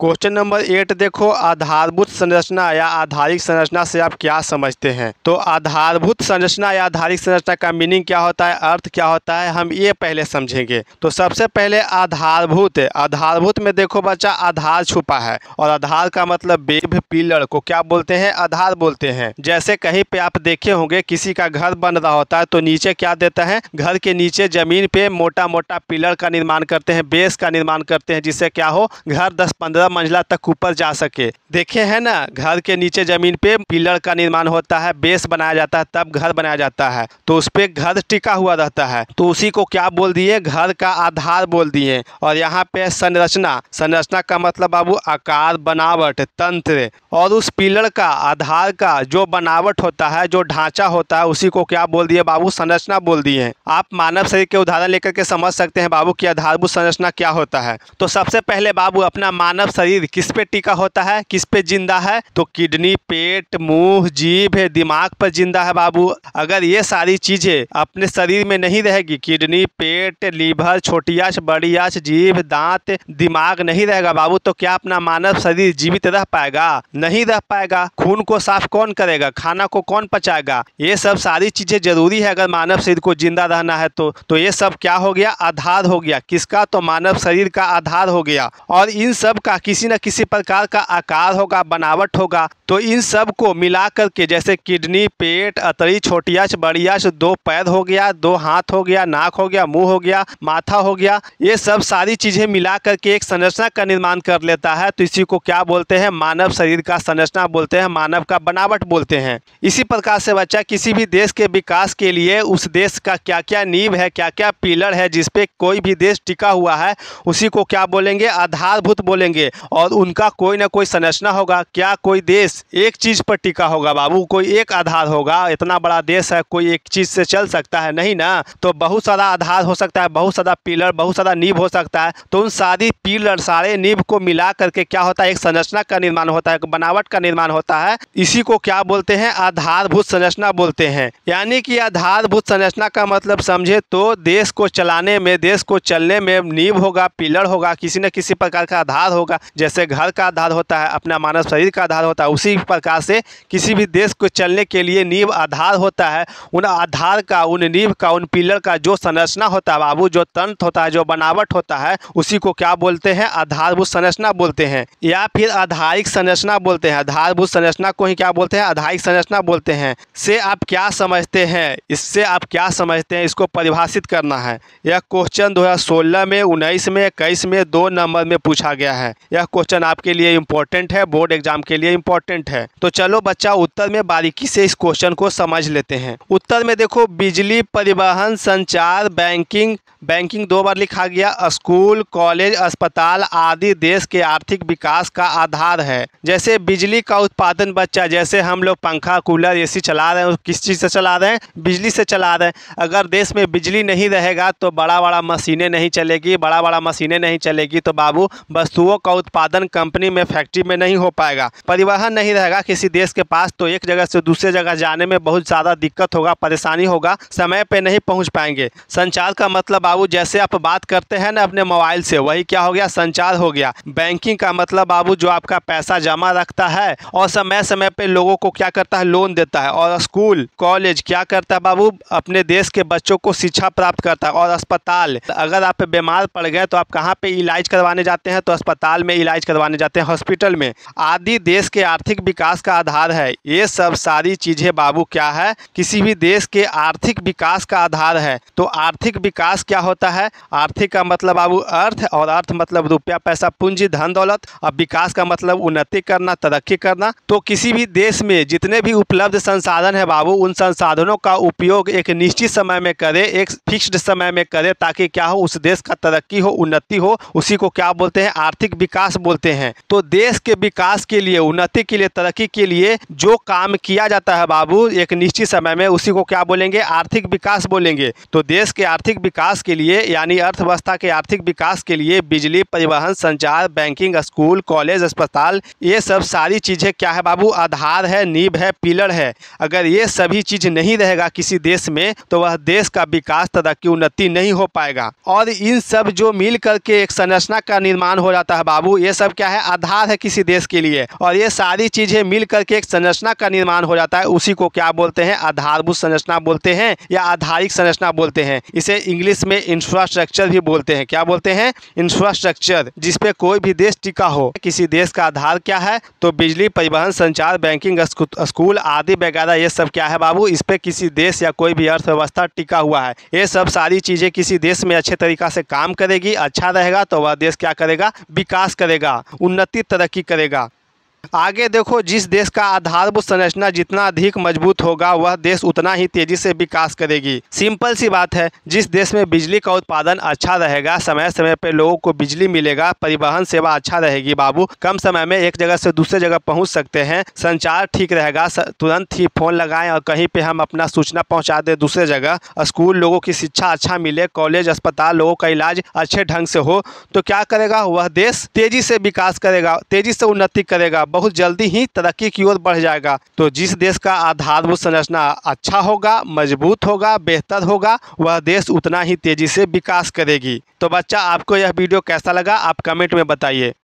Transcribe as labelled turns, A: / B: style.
A: Question number 8 देखो, आधारभूत संरचना या आधारिक संरचना से आप क्या समझते हैं। तो आधारभूत संरचना या आधारिक संरचना का मीनिंग क्या होता है, अर्थ क्या होता है, हम ये पहले समझेंगे। तो सबसे पहले आधारभूत, आधारभूत में देखो बच्चा आधार छुपा है, और आधार का मतलब बेब पिलर को क्या बोलते हैं, आधार बोलते हैं। जैसे कहीं पे आप देखे होंगे किसी का घर बन रहा होता है तो नीचे क्या देता है, घर के नीचे जमीन पे मोटा मोटा पिलर का निर्माण करते हैं, बेस का निर्माण करते हैं, जिससे क्या हो घर 10-15 मंजिला तक ऊपर जा सके। देखे हैं ना, घर के नीचे जमीन पे पिलर का निर्माण होता है, बेस बनाया जाता है, तब घर बनाया जाता है, तो उस पे घर टिका हुआ रहता है, तो उसी को क्या बोल दिए, घर का आधार बोल दिए। और यहाँ पे संरचना, संरचना का मतलब बाबू आकार, बनावट, तंत्र, और उस पिलर का आधार का जो बनावट होता है, जो ढांचा होता है, उसी को क्या बोल दिए बाबू, संरचना बोल दिए। आप मानव शरीर के उदाहरण लेकर के समझ सकते हैं बाबू कि आधारभूत संरचना क्या होता है। तो सबसे पहले बाबू अपना मानव शरीर किस पे टिका होता है, किस पे जिंदा है, तो किडनी, पेट, मुंह, जीभ, दिमाग पर जिंदा है बाबू। अगर ये सारी चीजें अपने शरीर में नहीं रहेगी, किडनी, पेट, लीवर, छोटी आंच, बड़ी आंच, जीभ, दांत, दिमाग नहीं रहेगा बाबू, तो क्या अपना मानव शरीर जीवित रह पाएगा, नहीं रह पाएगा। खून को साफ कौन करेगा, खाना को कौन पचाएगा, ये सब सारी चीजें जरूरी है अगर मानव शरीर को जिंदा रहना है। तो ये सब क्या हो गया, आधार हो गया। किसका, तो मानव शरीर का आधार हो गया। और इन सब का किसी न किसी प्रकार का आकार होगा, बनावट होगा। तो इन सब को मिला करके, जैसे किडनी, पेट, अतरी, छोटी आंच, बड़ी आंच, 2 पैर हो गया, 2 हाथ हो गया, नाक हो गया, मुंह हो गया, माथा हो गया, ये सब सारी चीजें मिला करके एक संरचना का निर्माण कर लेता है। तो इसी को क्या बोलते हैं, मानव शरीर का संरचना बोलते हैं, मानव का बनावट बोलते हैं। इसी प्रकार से बच्चा किसी भी देश के विकास के लिए उस देश का क्या क्या नींव है, क्या क्या पिलर है, जिसपे कोई भी देश टिका हुआ है, उसी को क्या बोलेंगे, आधारभूत बोलेंगे। और उनका कोई ना कोई संरचना होगा। क्या कोई देश एक चीज पर टिका होगा बाबू, कोई एक आधार होगा। इतना बड़ा देश है, कोई एक चीज से चल सकता है, नहीं ना। तो बहुत सारा आधार हो सकता है, बहुत सारा पिलर, बहुत सारा नींव हो सकता है। तो उन सारी पिलर, सारे नींव को मिला करके क्या होता है, एक संरचना का निर्माण होता है, एक बनावट का निर्माण होता है। इसी को क्या बोलते हैं, आधारभूत संरचना बोलते हैं। यानी कि आधारभूत संरचना का मतलब समझे तो देश को चलाने में, देश को चलने में नींव होगा, पिलर होगा, किसी न किसी प्रकार का आधार होगा। जैसे घर का आधार होता है, अपना मानव शरीर का आधार होता है, उसी प्रकार से किसी भी देश को चलने के लिए नींव आधार होता है। उन आधार का, उन नींव का, उन पिलर का जो संरचना होता है बाबू, जो तंत्र होता है, जो बनावट होता है, उसी को क्या बोलते हैं, आधारभूत संरचना बोलते हैं, या फिर आधारिक संरचना बोलते हैं। आधारभूत संरचना को ही क्या बोलते हैं, आधारिक संरचना बोलते हैं। से आप क्या समझते हैं, इससे आप क्या समझते हैं, इसको परिभाषित करना है। यह क्वेश्चन 2016 में, 19 में, 21 में 2 नंबर में पूछा गया है। यह क्वेश्चन आपके लिए इंपॉर्टेंट है, बोर्ड एग्जाम के लिए इंपॉर्टेंट है। तो चलो बच्चा उत्तर में बारीकी से इस क्वेश्चन को समझ लेते हैं। उत्तर में देखो, बिजली, परिवहन, संचार, बैंकिंग, बैंकिंग 2 बार लिखा गया, स्कूल, कॉलेज, अस्पताल आदि देश के आर्थिक विकास का आधार है। जैसे बिजली का उत्पादन बच्चा, जैसे हम लोग पंखा, कूलर, एसी चला रहे हैं, किस चीज़ से चला रहे हैं, बिजली से चला रहे हैं। अगर देश में बिजली नहीं रहेगा तो बड़ा बड़ा मशीनें नहीं चलेगी, बड़ा बड़ा मशीनें नहीं चलेगी तो बाबू वस्तुओं का उत्पादन कंपनी में, फैक्ट्री में नहीं हो पाएगा। परिवहन नहीं रहेगा किसी देश के पास तो एक जगह से दूसरे जगह जाने में बहुत ज़्यादा दिक्कत होगा, परेशानी होगा, समय पे नहीं पहुंच पाएंगे। संचार का मतलब बाबू, जैसे आप बात करते हैं ना अपने मोबाइल से, वही क्या हो गया, संचार हो गया। बैंकिंग का मतलब बाबू, जो आपका पैसा जमा रखता है और समय समय पे लोगों को क्या करता है, लोन देता है। और स्कूल, कॉलेज क्या करता है बाबू, अपने देश के बच्चों को शिक्षा प्राप्त करता है। और अस्पताल, अगर आप बीमार पड़ गए तो आप कहाँ पे इलाज करवाने जाते हैं, तो अस्पताल में इलाज करवाने जाते हैं, हॉस्पिटल में। आदि देश के आर्थिक विकास का आधार है। ये सब सारी चीजें बाबू क्या है, किसी भी देश के आर्थिक विकास का आधार है। तो आर्थिक विकास क्या होता है, आर्थिक का मतलब बाबू अर्थ, और अर्थ मतलब रुपया, पैसा, पूंजी, धन दौलत। अब विकास का मतलब उन्नति करना, तरक्की करना। तो किसी भी देश में जितने भी उपलब्ध संसाधन है बाबू, उन संसाधनों का उपयोग एक निश्चित समय में करे, एक फिक्स्ड समय में करे, ताकि क्या हो, उस देश का तरक्की हो, उन्नति हो। उसी को क्या बोलते हैं, आर्थिक विकास बोलते हैं। तो देश के विकास के लिए, उन्नति के लिए, तरक्की के लिए जो काम किया जाता है बाबू एक निश्चित समय में, उसी को क्या बोलेंगे, आर्थिक विकास बोलेंगे। तो देश के आर्थिक विकास के लिए यानी अर्थव्यवस्था के आर्थिक विकास के लिए बिजली, परिवहन, संचार, बैंकिंग, स्कूल, कॉलेज, अस्पताल, ये सब सारी चीज़ें क्या है बाबू, आधार है, नींव है, पिलर है। अगर ये सभी चीज़ नहीं रहेगा किसी देश में तो वह देश का विकास, तरक्की, उन्नति नहीं हो पाएगा। और इन सब जो मिल करके एक संरचना का निर्माण हो जाता है बाबू, ये सब क्या है, आधार है किसी देश के लिए। और ये सारी चीज़ें मिल करके एक संरचना का निर्माण हो जाता है, उसी को क्या बोलते हैं, आधारभूत संरचना बोलते हैं या आधारिक संरचना बोलते हैं। इसे इंग्लिश में इंफ्रास्ट्रक्चर भी बोलते हैं। क्या बोलते हैं, इंफ्रास्ट्रक्चर, जिसपे कोई भी देश टिका हो। किसी देश का आधार क्या है, तो बिजली, परिवहन, संचार, बैंकिंग, स्कूल आदि वगैरह, ये सब क्या है बाबू, इस पे किसी देश या कोई भी अर्थव्यवस्था टिका हुआ है। ये सब सारी चीज़ें किसी देश में अच्छे तरीक़ा से काम करेगी, अच्छा रहेगा तो वह देश क्या करेगा, विकास करेगा, उन्नति, तरक्की करेगा। आगे देखो, जिस देश का आधारभूत संरचना जितना अधिक मजबूत होगा वह देश उतना ही तेजी से विकास करेगी। सिंपल सी बात है, जिस देश में बिजली का उत्पादन अच्छा रहेगा, समय समय पे लोगों को बिजली मिलेगा, परिवहन सेवा अच्छा रहेगी बाबू, कम समय में एक जगह से दूसरे जगह पहुंच सकते हैं, संचार ठीक रहेगा, तुरंत ही फ़ोन लगाएं और कहीं पे हम अपना सूचना पहुंचा दें दूसरे जगह, स्कूल, लोगों की शिक्षा अच्छा मिले, कॉलेज, अस्पताल, लोगों का इलाज अच्छे ढंग से हो, तो क्या करेगा, वह देश तेज़ी से विकास करेगा, तेज़ी से उन्नति करेगा, बहुत जल्दी ही तरक्की की ओर बढ़ जाएगा। तो जिस देश का आधारभूत संरचना अच्छा होगा, मजबूत होगा, बेहतर होगा, वह देश उतना ही तेजी से विकास करेगी। तो बच्चा, आपको यह वीडियो कैसा लगा, आप कमेंट में बताइए।